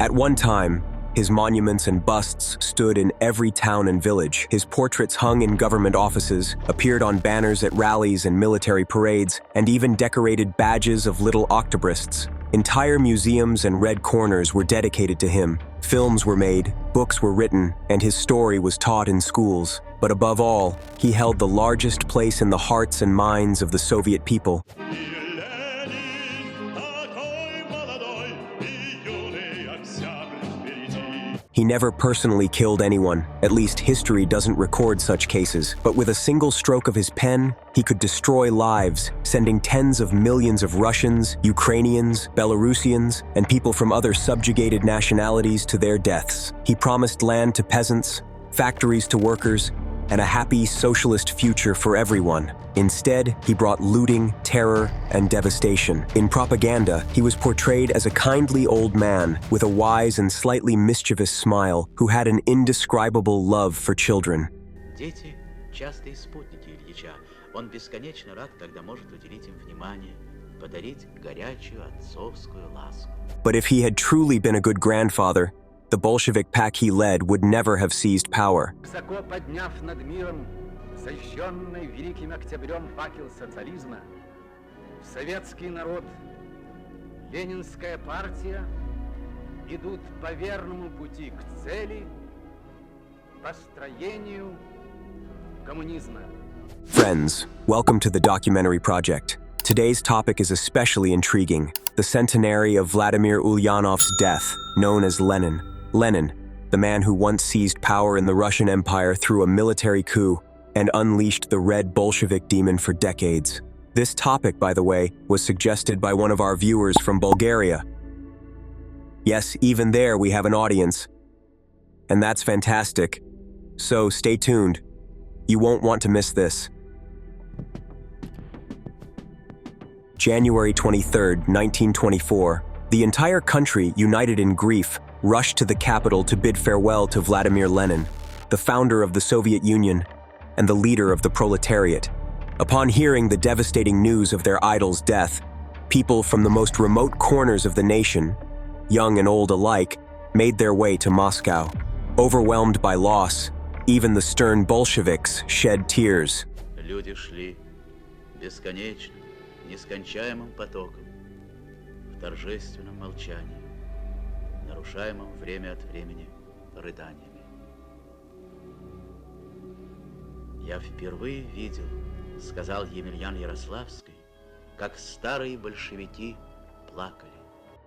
At one time, his monuments and busts stood in every town and village. His portraits hung in government offices, appeared on banners at rallies and military parades, and even decorated badges of little octobrists. Entire museums and red corners were dedicated to him. Films were made, books were written, and his story was taught in schools. But above all, he held the largest place in the hearts and minds of the Soviet people. He never personally killed anyone, at least history doesn't record such cases, but with a single stroke of his pen, he could destroy lives, sending tens of millions of Russians, Ukrainians, Belarusians, and people from other subjugated nationalities to their deaths. He promised land to peasants, factories to workers, and a happy socialist future for everyone. Instead, he brought looting, terror, and devastation. In propaganda, he was portrayed as a kindly old man with a wise and slightly mischievous smile who had an indescribable love for children. Дети – частые спутники Ильича. Он бесконечно рад, когда может уделить им внимание, подарить горячую отцовскую ласку. But if he had truly been a good grandfather, the Bolshevik pack he led would never have seized power. Высоко подняв над миром зажженный великим октябрем факел социализма, советский народ, ленинская партия идут по верному пути к цели, построению коммунизма. Friends, welcome to the documentary project. Today's topic is especially intriguing: the centenary of Vladimir Ulyanov's death, known as Lenin. Lenin, the man who once seized power in the Russian Empire through a military coup and unleashed the red Bolshevik demon for decades. This topic, by the way, was suggested by one of our viewers from Bulgaria. Yes, even there we have an audience. And that's fantastic. So stay tuned. You won't want to miss this. January 23rd, 1924, the entire country, united in grief, rushed to the capital to bid farewell to Vladimir Lenin, the founder of the Soviet Union and the leader of the proletariat. Upon hearing the devastating news of their idol's death, people from the most remote corners of the nation, young and old alike, made their way to Moscow. Overwhelmed by loss, even the stern Bolsheviks shed tears. Люди шли бесконечным, нескончаемым потоком, в торжественном молчании, нарушаемым время от времени рыданиями. Я впервые видел, сказал Емельян Ярославский, как старые большевики плакали.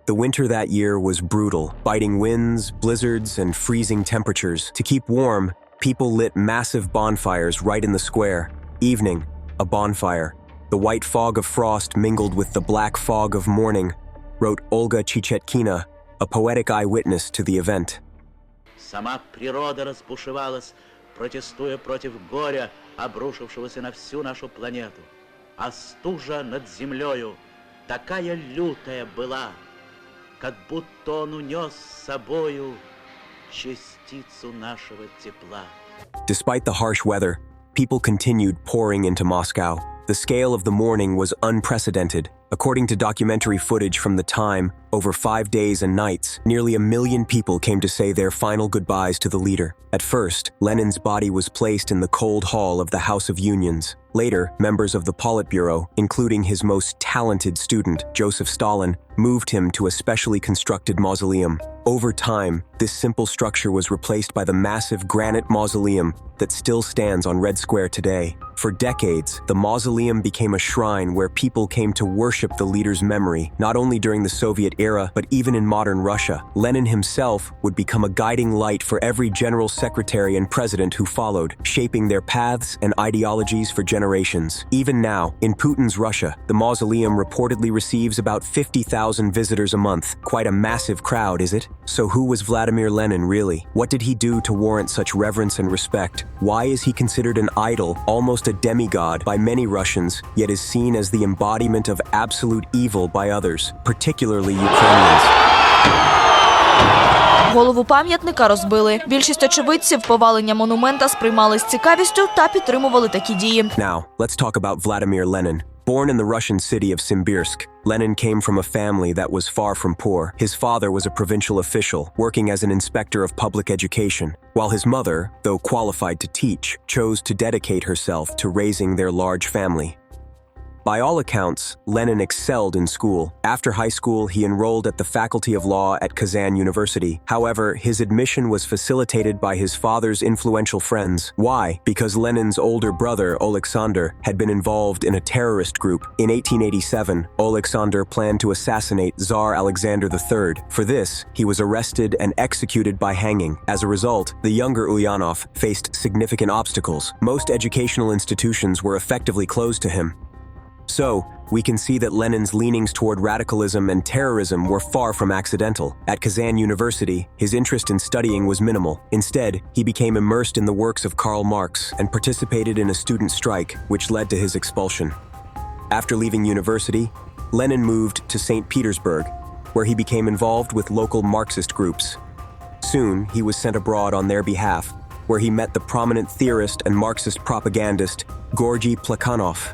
The winter that year was brutal, biting winds, blizzards, and freezing temperatures. To keep warm, people lit massive bonfires right in the square. Evening, a bonfire. The white fog of frost mingled with the black fog of morning, wrote Olga Chichetkina, a poetic eyewitness to the event. Сама природа разбушевалась, протестуя против горя, обрушившегося на всю нашу планету. А стужа над землею такая лютая была, как будто он унес с собою частицу нашего тепла. Despite the harsh weather, people continued pouring into Moscow. The scale of the mourning was unprecedented. According to documentary footage from the time, over 5 days and nights, nearly 1 million people came to say their final goodbyes to the leader. At first, Lenin's body was placed in the cold hall of the House of Unions. Later, members of the Politburo, including his most talented student, Joseph Stalin, moved him to a specially constructed mausoleum. Over time, this simple structure was replaced by the massive granite mausoleum that still stands on Red Square today. For decades, the mausoleum became a shrine where people came to worship the leader's memory, not only during the Soviet era, but even in modern Russia. Lenin himself would become a guiding light for every general secretary and president who followed, shaping their paths and ideologies for generations. Even now, in Putin's Russia, the mausoleum reportedly receives about 50,000 visitors a month. Quite a massive crowd, is it? So who was Vladimir Lenin really? What did he do to warrant such reverence and respect? Why is he considered an idol, almost a demigod, by many Russians, yet is seen as the embodiment of absolute evil by others, particularly Ukrainians? Голову пам'ятника розбили. Більшість очевидців повалення монумента сприймали з цікавістю та підтримували такі дії. Now, let's talk about Vladimir Lenin. Born in the Russian city of Simbirsk, Lenin came from a family that was far from poor. His father was a provincial official, working as an inspector of public education, while his mother, though qualified to teach, chose to dedicate herself to raising their large family. By all accounts, Lenin excelled in school. After high school, he enrolled at the Faculty of Law at Kazan University. However, his admission was facilitated by his father's influential friends. Why? Because Lenin's older brother, Alexander, had been involved in a terrorist group. In 1887, Alexander planned to assassinate Tsar Alexander III. For this, he was arrested and executed by hanging. As a result, the younger Ulyanov faced significant obstacles. Most educational institutions were effectively closed to him. So, we can see that Lenin's leanings toward radicalism and terrorism were far from accidental. At Kazan University, his interest in studying was minimal. Instead, he became immersed in the works of Karl Marx and participated in a student strike, which led to his expulsion. After leaving university, Lenin moved to St. Petersburg, where he became involved with local Marxist groups. Soon, he was sent abroad on their behalf, where he met the prominent theorist and Marxist propagandist Georgy Plekhanov.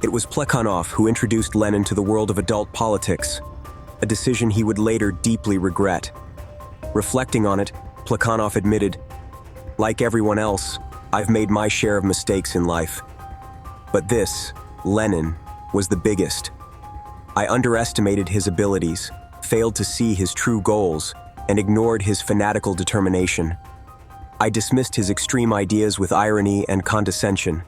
It was Plekhanov who introduced Lenin to the world of adult politics, a decision he would later deeply regret. Reflecting on it, Plekhanov admitted, "Like everyone else, I've made my share of mistakes in life. But this, Lenin, was the biggest. I underestimated his abilities, failed to see his true goals, and ignored his fanatical determination. I dismissed his extreme ideas with irony and condescension.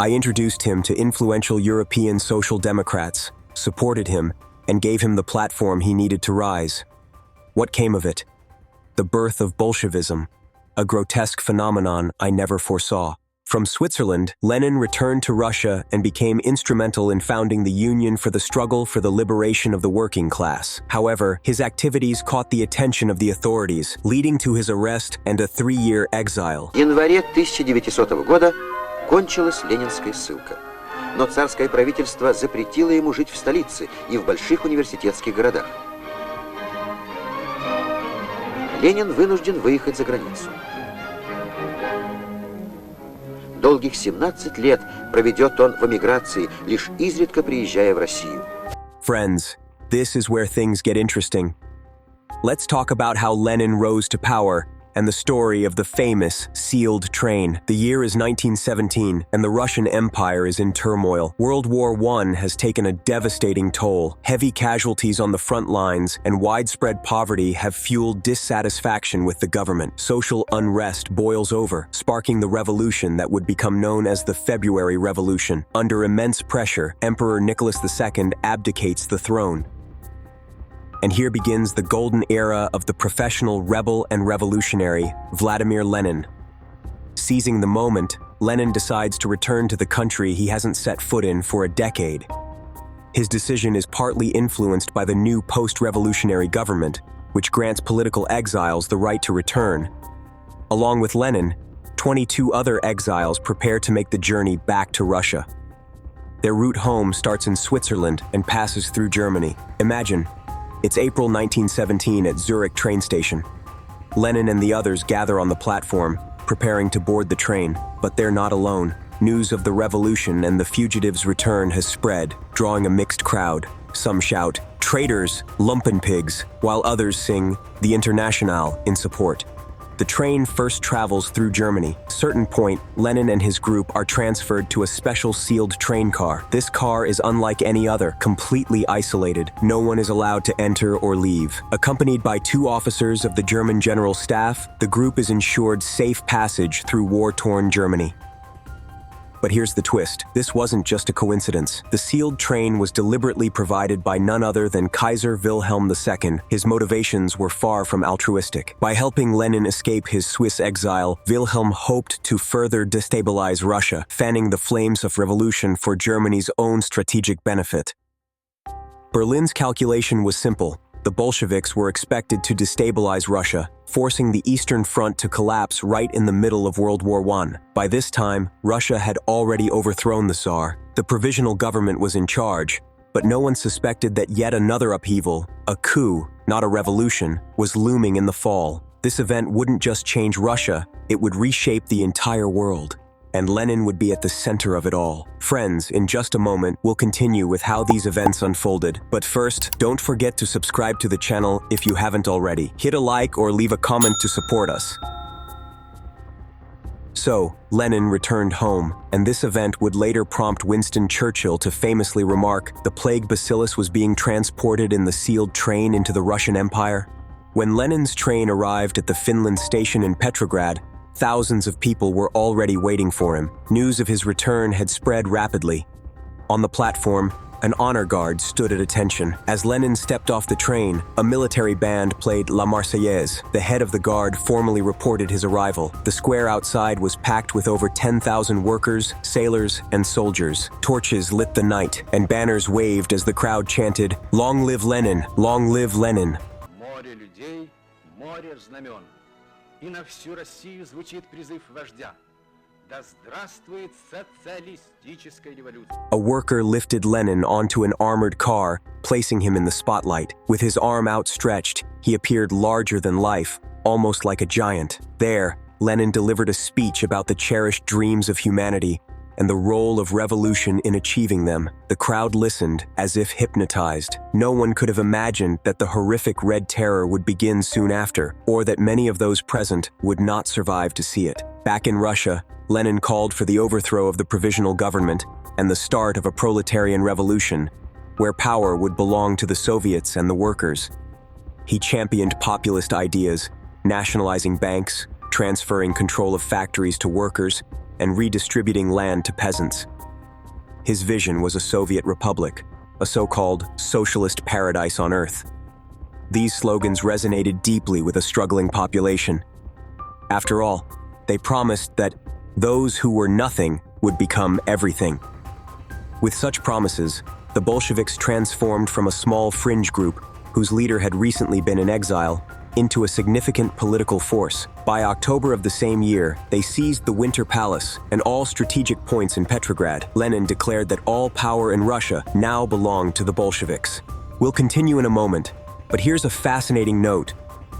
I introduced him to influential European social democrats, supported him, and gave him the platform he needed to rise. What came of it? The birth of Bolshevism, a grotesque phenomenon I never foresaw." From Switzerland, Lenin returned to Russia and became instrumental in founding the Union for the Struggle for the Liberation of the Working Class. However, his activities caught the attention of the authorities, leading to his arrest and a 3-year exile. В январе 1900 года кончилась ленинская ссылка. Но царское правительство запретило ему жить в столице и в больших университетских городах. Ленин вынужден выехать за границу. Долгих 17 лет проведет он в эмиграции, лишь изредка приезжая в Россию. Friends, this is where things get interesting. Let's talk about how Lenin rose to power and the story of the famous sealed train. The year is 1917, and the Russian Empire is in turmoil. World War I has taken a devastating toll. Heavy casualties on the front lines and widespread poverty have fueled dissatisfaction with the government. Social unrest boils over, sparking the revolution that would become known as the February Revolution. Under immense pressure, Emperor Nicholas II abdicates the throne. And here begins the golden era of the professional rebel and revolutionary, Vladimir Lenin. Seizing the moment, Lenin decides to return to the country he hasn't set foot in for a decade. His decision is partly influenced by the new post-revolutionary government, which grants political exiles the right to return. Along with Lenin, 22 other exiles prepare to make the journey back to Russia. Their route home starts in Switzerland and passes through Germany. Imagine, it's April 1917 at Zurich train station. Lenin and the others gather on the platform, preparing to board the train, but they're not alone. News of the revolution and the fugitives' return has spread, drawing a mixed crowd. Some shout, "Traitors, lumpenpigs," while others sing, "The Internationale," in support. The train first travels through Germany. Certain point, Lenin and his group are transferred to a special sealed train car. This car is unlike any other, completely isolated. No one is allowed to enter or leave. Accompanied by 2 officers of the German General Staff, the group is ensured safe passage through war-torn Germany. But here's the twist. This wasn't just a coincidence. The sealed train was deliberately provided by none other than Kaiser Wilhelm II. His motivations were far from altruistic. By helping Lenin escape his Swiss exile, Wilhelm hoped to further destabilize Russia, fanning the flames of revolution for Germany's own strategic benefit. Berlin's calculation was simple. The Bolsheviks were expected to destabilize Russia, forcing the Eastern Front to collapse right in the middle of World War I. By this time, Russia had already overthrown the Tsar. The provisional government was in charge, but no one suspected that yet another upheaval, a coup, not a revolution, was looming in the fall. This event wouldn't just change Russia, it would reshape the entire world. and Lenin would be at the center of it all. Friends, in just a moment, we'll continue with how these events unfolded. But first, don't forget to subscribe to the channel if you haven't already. Hit a like or leave a comment to support us. So, Lenin returned home, and this event would later prompt Winston Churchill to famously remark, "The plague bacillus was being transported in the sealed train into the Russian Empire." When Lenin's train arrived at the Finland station in Petrograd, thousands of people were already waiting for him. News of his return had spread rapidly. On the platform, an honor guard stood at attention. As Lenin stepped off the train, a military band played La Marseillaise. The head of the guard formally reported his arrival. The square outside was packed with over 10,000 workers, sailors, and soldiers. Torches lit the night, and banners waved as the crowd chanted, "Long live Lenin! Long live Lenin!" Море людей, море знамен. И на всю Россию звучит призыв вождя. Да здравствует социалистическая революция. A worker lifted Lenin onto an armored car, placing him in the spotlight. With his arm outstretched, he appeared larger than life, almost like a giant. There, Lenin delivered a speech about the cherished dreams of humanity and the role of revolution in achieving them. The crowd listened, as if hypnotized. No one could have imagined that the horrific Red Terror would begin soon after, or that many of those present would not survive to see it. Back in Russia, Lenin called for the overthrow of the provisional government and the start of a proletarian revolution, where power would belong to the Soviets and the workers. He championed populist ideas, nationalizing banks, transferring control of factories to workers, and redistributing land to peasants. His vision was a Soviet republic, a so-called socialist paradise on earth. These slogans resonated deeply with a struggling population. After all, they promised that those who were nothing would become everything. With such promises, the Bolsheviks transformed from a small fringe group, whose leader had recently been in exile, into a significant political force. By October of the same year, they seized the Winter Palace and all strategic points in Petrograd. Lenin declared that all power in Russia now belonged to the Bolsheviks. We'll continue in a moment, but here's a fascinating note.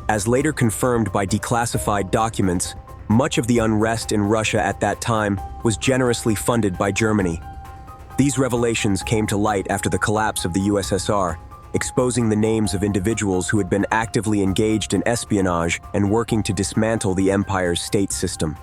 As later confirmed by declassified documents, much of the unrest in Russia at that time was generously funded by Germany. These revelations came to light after the collapse of the USSR, exposing the names of individuals who had been actively engaged in espionage and working to dismantle the empire's state system.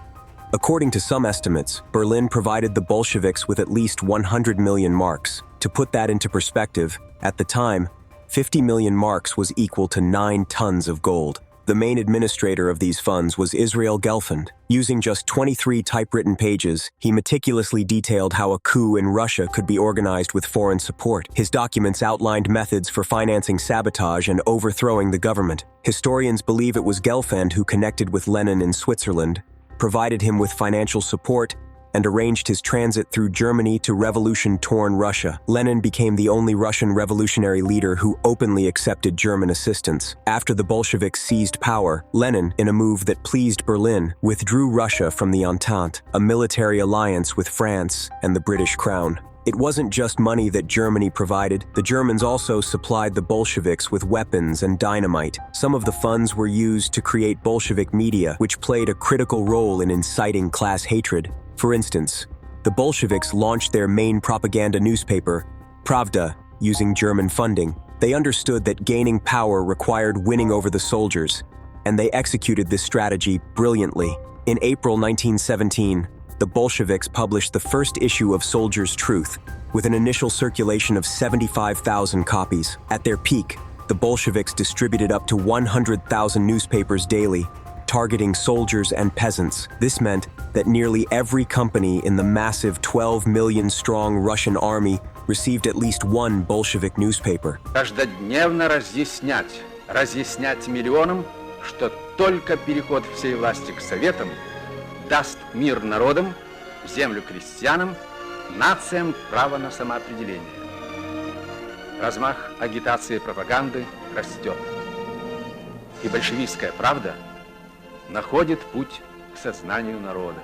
According to some estimates, Berlin provided the Bolsheviks with at least 100 million marks. To put that into perspective, at the time, 50 million marks was equal to 9 tons of gold. The main administrator of these funds was Israel Gelfand. Using just 23 typewritten pages, he meticulously detailed how a coup in Russia could be organized with foreign support. His documents outlined methods for financing sabotage and overthrowing the government. Historians believe it was Gelfand who connected with Lenin in Switzerland, provided him with financial support, and arranged his transit through Germany to revolution-torn Russia. Lenin became the only Russian revolutionary leader who openly accepted German assistance. After the Bolsheviks seized power, Lenin, in a move that pleased Berlin, withdrew Russia from the Entente, a military alliance with France and the British Crown. It wasn't just money that Germany provided. The Germans also supplied the Bolsheviks with weapons and dynamite. Some of the funds were used to create Bolshevik media, which played a critical role in inciting class hatred. For instance, the Bolsheviks launched their main propaganda newspaper, Pravda, using German funding. They understood that gaining power required winning over the soldiers, and they executed this strategy brilliantly. In April 1917, the Bolsheviks published the first issue of Soldier's Truth, with an initial circulation of 75,000 copies. At their peak, the Bolsheviks distributed up to 100,000 newspapers daily, targeting soldiers and peasants. This meant that nearly every company in the massive 12 million-strong Russian army received at least one Bolshevik newspaper. Каждодневно разъяснять миллионам, что только переход всей власти к Советам даст мир народам, землю крестьянам, нациям право на самоопределение. Размах агитации и пропаганды растет. И большевистская правда находит путь к сознанию народа.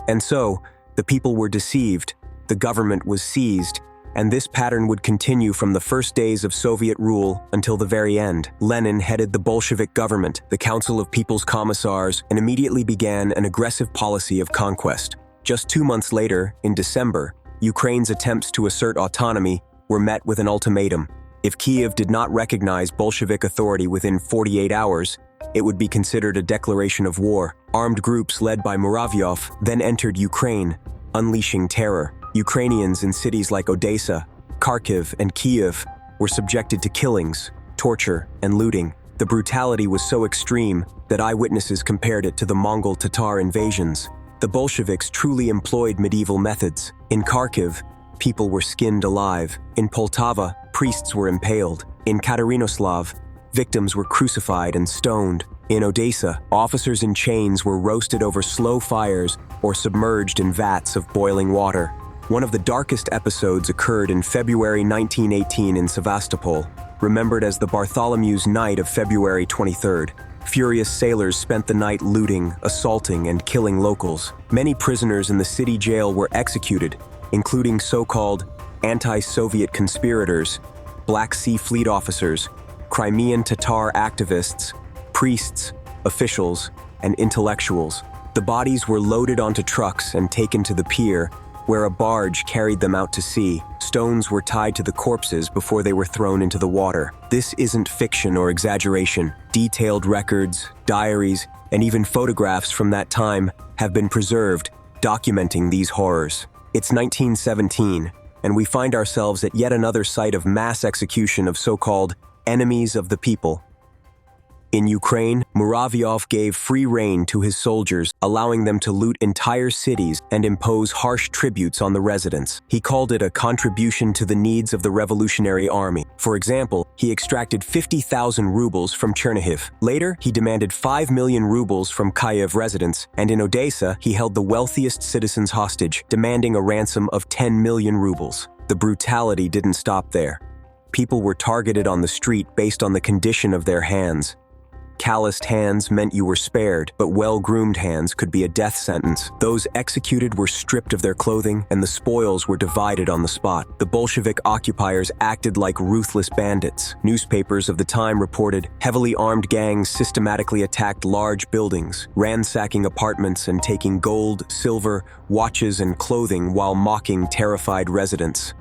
And so, the people were deceived, the government was seized, and this pattern would continue from the first days of Soviet rule until the very end. Lenin headed the Bolshevik government, the Council of People's Commissars, and immediately began an aggressive policy of conquest. Just 2 months later, in December, Ukraine's attempts to assert autonomy were met with an ultimatum. If Kiev did not recognize Bolshevik authority within 48 hours, it would be considered a declaration of war. Armed groups led by Muravyov then entered Ukraine, unleashing terror. Ukrainians in cities like Odessa, Kharkiv, and Kiev were subjected to killings, torture, and looting. The brutality was so extreme that eyewitnesses compared it to the Mongol Tatar invasions. The Bolsheviks truly employed medieval methods. In Kharkiv, people were skinned alive. In Poltava, priests were impaled. In Katerinoslav, victims were crucified and stoned. In Odessa, officers in chains were roasted over slow fires or submerged in vats of boiling water. One of the darkest episodes occurred in February 1918 in Sevastopol, remembered as the Bartholomew's Night of February 23rd. Furious sailors spent the night looting, assaulting, and killing locals. Many prisoners in the city jail were executed, including so-called anti-Soviet conspirators, Black Sea Fleet officers, Crimean Tatar activists, priests, officials, and intellectuals. The bodies were loaded onto trucks and taken to the pier, where a barge carried them out to sea. Stones were tied to the corpses before they were thrown into the water. This isn't fiction or exaggeration. Detailed records, diaries, and even photographs from that time have been preserved, documenting these horrors. It's 1917, and we find ourselves at yet another site of mass execution of so-called enemies of the people. In Ukraine, Muravyov gave free rein to his soldiers, allowing them to loot entire cities and impose harsh tributes on the residents. He called it a contribution to the needs of the Revolutionary Army. For example, he extracted 50,000 rubles from Chernihiv. Later, he demanded 5 million rubles from Kiev residents, and in Odessa, he held the wealthiest citizens hostage, demanding a ransom of 10 million rubles. The brutality didn't stop there. People were targeted on the street based on the condition of their hands. Calloused hands meant you were spared, but well-groomed hands could be a death sentence. Those executed were stripped of their clothing, and the spoils were divided on the spot. The Bolshevik occupiers acted like ruthless bandits. Newspapers of the time reported heavily armed gangs systematically attacked large buildings, ransacking apartments and taking gold, silver, watches, and clothing while mocking terrified residents.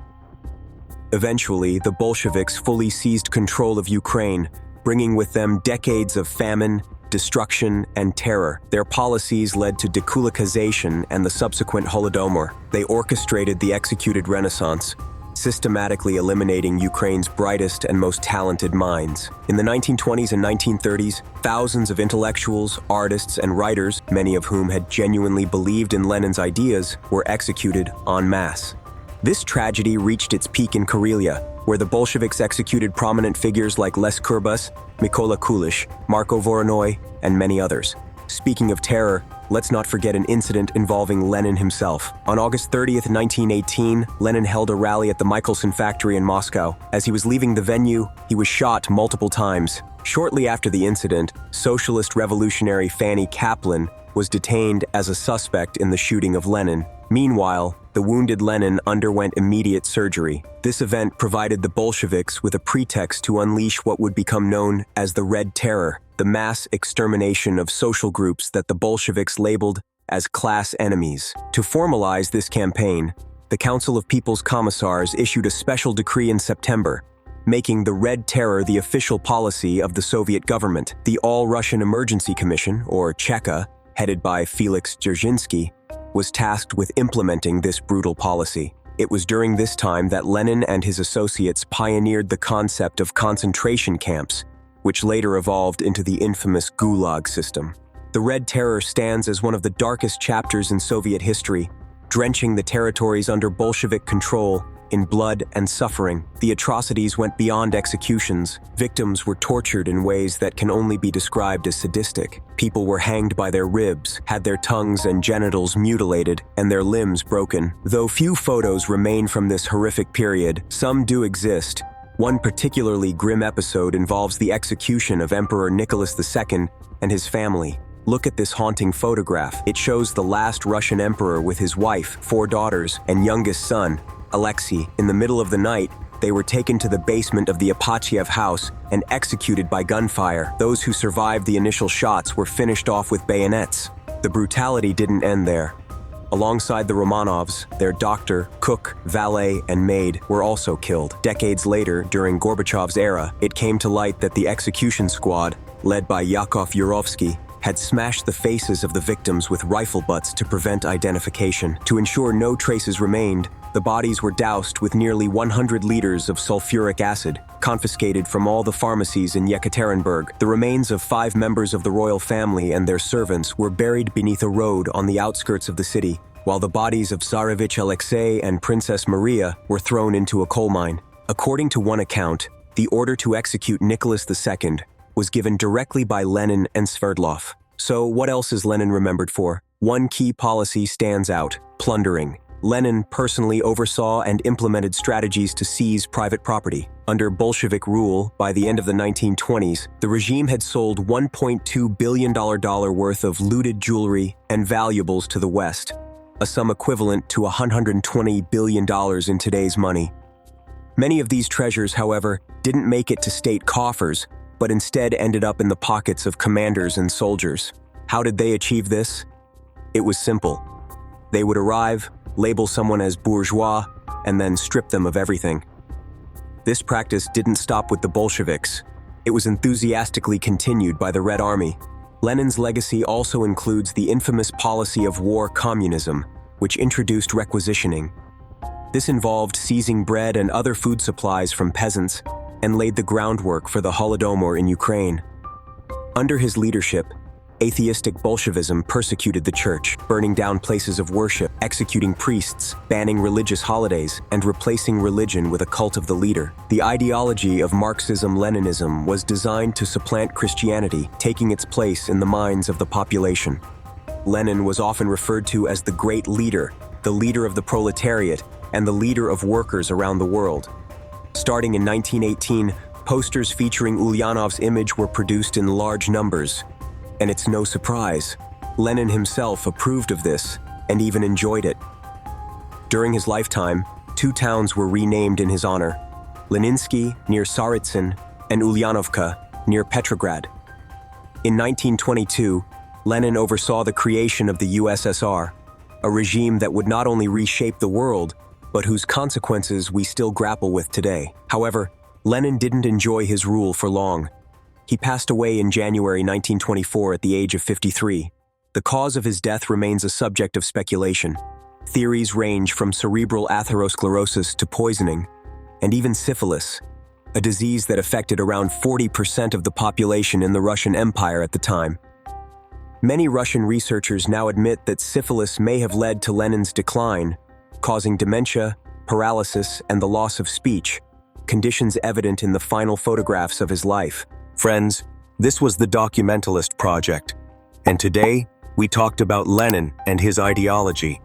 Eventually, the Bolsheviks fully seized control of Ukraine, bringing with them decades of famine, destruction, and terror. Their policies led to dekulakization and the subsequent Holodomor. They orchestrated the executed Renaissance, systematically eliminating Ukraine's brightest and most talented minds. In the 1920s and 1930s, thousands of intellectuals, artists, and writers, many of whom had genuinely believed in Lenin's ideas, were executed en masse. This tragedy reached its peak in Karelia, where the Bolsheviks executed prominent figures like Les Kurbas, Mykola Kulish, Marko Voronoi, and many others. Speaking of terror, let's not forget an incident involving Lenin himself. On August 30th, 1918, Lenin held a rally at the Michelson factory in Moscow. As he was leaving the venue, he was shot multiple times. Shortly after the incident, socialist revolutionary Fanny Kaplan was detained as a suspect in the shooting of Lenin. Meanwhile, the wounded Lenin underwent immediate surgery. This event provided the Bolsheviks with a pretext to unleash what would become known as the Red Terror, the mass extermination of social groups that the Bolsheviks labeled as class enemies. To formalize this campaign, the Council of People's Commissars issued a special decree in September, making the Red Terror the official policy of the Soviet government. The All-Russian Emergency Commission, or Cheka, headed by Felix Dzerzhinsky, was tasked with implementing this brutal policy. It was during this time that Lenin and his associates pioneered the concept of concentration camps, which later evolved into the infamous Gulag system. The Red Terror stands as one of the darkest chapters in Soviet history, drenching the territories under Bolshevik control in blood and suffering. The atrocities went beyond executions. Victims were tortured in ways that can only be described as sadistic. People were hanged by their ribs, had their tongues and genitals mutilated, and their limbs broken. Though few photos remain from this horrific period, some do exist. One particularly grim episode involves the execution of Emperor Nicholas II and his family. Look at this haunting photograph. It shows the last Russian emperor with his wife, 4 daughters, and youngest son, Alexei. In the middle of the night, they were taken to the basement of the Apatyev house and executed by gunfire. Those who survived the initial shots were finished off with bayonets. The brutality didn't end there. Alongside the Romanovs, their doctor, cook, valet, and maid were also killed. Decades later, during Gorbachev's era, it came to light that the execution squad, led by Yakov Yurovsky, had smashed the faces of the victims with rifle butts to prevent identification. To ensure no traces remained, the bodies were doused with nearly 100 liters of sulfuric acid, confiscated from all the pharmacies in Yekaterinburg. The remains of 5 members of the royal family and their servants were buried beneath a road on the outskirts of the city, while the bodies of Tsarevich Alexei and Princess Maria were thrown into a coal mine. According to one account, the order to execute Nicholas II was given directly by Lenin and Sverdlov. So what else is Lenin remembered for? One key policy stands out: plundering. Lenin personally oversaw and implemented strategies to seize private property. Under Bolshevik rule, by the end of the 1920s, the regime had sold $1.2 billion worth of looted jewelry and valuables to the West, a sum equivalent to $120 billion in today's money. Many of these treasures, however, didn't make it to state coffers, but instead ended up in the pockets of commanders and soldiers. How did they achieve this? It was simple. They would arrive, label someone as bourgeois, and then strip them of everything. This practice didn't stop with the Bolsheviks. It was enthusiastically continued by the Red Army. Lenin's legacy also includes the infamous policy of war communism, which introduced requisitioning. This involved seizing bread and other food supplies from peasants and laid the groundwork for the Holodomor in Ukraine. Under his leadership, atheistic Bolshevism persecuted the church, burning down places of worship, executing priests, banning religious holidays, and replacing religion with a cult of the leader. The ideology of Marxism-Leninism was designed to supplant Christianity, taking its place in the minds of the population. Lenin was often referred to as the Great Leader, the leader of the proletariat, and the leader of workers around the world. Starting in 1918, posters featuring Ulyanov's image were produced in large numbers. And it's no surprise, Lenin himself approved of this and even enjoyed it. During his lifetime, 2 towns were renamed in his honor: Leninsky near Tsaritsyn and Ulyanovka near Petrograd. In 1922, Lenin oversaw the creation of the USSR, a regime that would not only reshape the world, but whose consequences we still grapple with today. However, Lenin didn't enjoy his rule for long. He passed away in January 1924 at the age of 53. The cause of his death remains a subject of speculation. Theories range from cerebral atherosclerosis to poisoning, and even syphilis, a disease that affected around 40% of the population in the Russian Empire at the time. Many Russian researchers now admit that syphilis may have led to Lenin's decline, causing dementia, paralysis, and the loss of speech, conditions evident in the final photographs of his life. Friends, this was the Documentalist Project, and today we talked about Lenin and his ideology,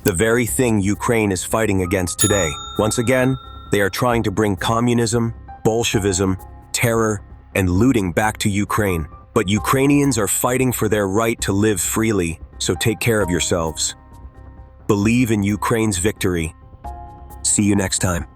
the very thing Ukraine is fighting against today. Once again, they are trying to bring communism, Bolshevism, terror, and looting back to Ukraine. But Ukrainians are fighting for their right to live freely, so take care of yourselves. Believe in Ukraine's victory. See you next time.